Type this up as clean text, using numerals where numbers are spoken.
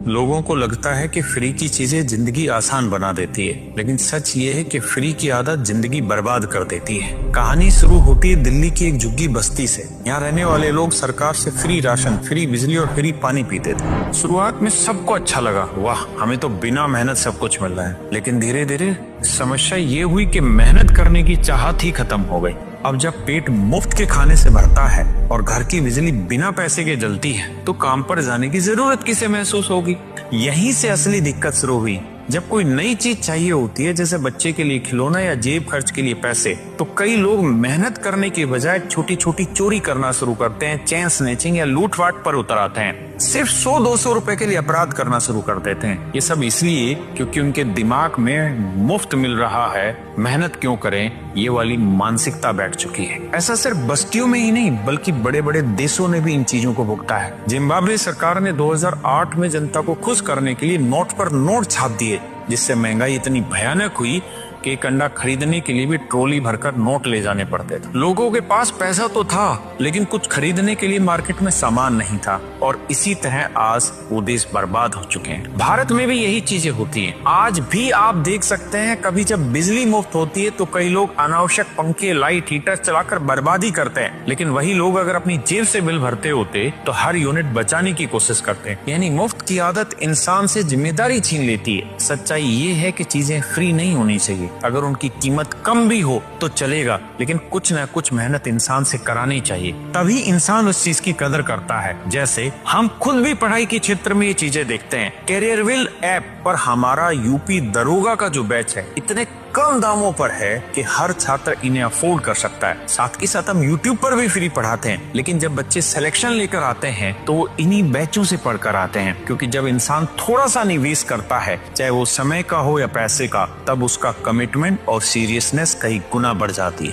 लोगों को लगता है कि फ्री की चीजें जिंदगी आसान बना देती है, लेकिन सच ये है कि फ्री की आदत जिंदगी बर्बाद कर देती है। कहानी शुरू होती है दिल्ली की एक झुग्गी बस्ती से। यहाँ रहने वाले लोग सरकार से फ्री राशन, फ्री बिजली और फ्री पानी पीते थे। शुरुआत में सबको अच्छा लगा, वाह हमें तो बिना मेहनत सब कुछ मिल रहा है। लेकिन धीरे धीरे समस्या ये हुई कि मेहनत करने की चाहत ही खत्म हो गई। अब जब पेट मुफ्त के खाने से भरता है और घर की बिजली बिना पैसे के जलती है, तो काम पर जाने की जरूरत किसे महसूस होगी। यहीं से असली दिक्कत शुरू हुई। जब कोई नई चीज चाहिए होती है, जैसे बच्चे के लिए खिलौना या जेब खर्च के लिए पैसे, तो कई लोग मेहनत करने के बजाय छोटी छोटी चोरी करना शुरू करते हैं, चेन स्नैचिंग या लूटपाट पर उतर आते हैं। सिर्फ 100-200 रुपए के लिए अपराध करना शुरू कर देते हैं। ये सब इसलिए क्योंकि उनके दिमाग में मुफ्त मिल रहा है, मेहनत क्यों करें, ये वाली मानसिकता बैठ चुकी है। ऐसा सिर्फ बस्तियों में ही नहीं, बल्कि बड़े बड़े देशों ने भी इन चीजों को भुगता है। जिम्बाब्वे सरकार ने 2008 में जनता को खुश करने के लिए नोट पर नोट छाप दिए, जिससे महंगाई इतनी भयानक हुई कि एक अंडा खरीदने के लिए भी ट्रॉली भरकर नोट ले जाने पड़ते थे। लोगों के पास पैसा तो था, लेकिन कुछ खरीदने के लिए मार्केट में सामान नहीं था, और इसी तरह आज वो देश बर्बाद हो चुके हैं। भारत में भी यही चीजें होती हैं। आज भी आप देख सकते हैं, कभी जब बिजली मुफ्त होती है तो कई लोग अनावश्यक पंखे, लाइट, हीटर चलाकर बर्बादी करते हैं, लेकिन वही लोग अगर अपनी जेब से बिल भरते होते तो हर यूनिट बचाने की कोशिश करते हैं। यानी मुफ्त की आदत इंसान से जिम्मेदारी छीन लेती है। सच्चाई ये है कि चीजें फ्री नहीं होनी चाहिए। अगर उनकी कीमत कम भी हो तो चलेगा, लेकिन कुछ न कुछ मेहनत इंसान से करानी चाहिए, तभी इंसान उस चीज की कदर करता है। जैसे हम खुद भी पढ़ाई के क्षेत्र में ये चीजें देखते हैं। कैरियरविल ऐप पर हमारा यूपी दरोगा का जो बैच है, इतने कम दामों पर है कि हर छात्र इन्हें अफोर्ड कर सकता है। साथ ही साथ हम यूट्यूब पर भी फ्री पढ़ाते हैं, लेकिन जब बच्चे सिलेक्शन लेकर आते हैं तो वो इन्हीं बैचों से पढ़कर आते हैं, क्योंकि जब इंसान थोड़ा सा निवेश करता है, चाहे वो समय का हो या पैसे का, तब उसका कमिटमेंट और सीरियसनेस कई गुना बढ़ जाती है।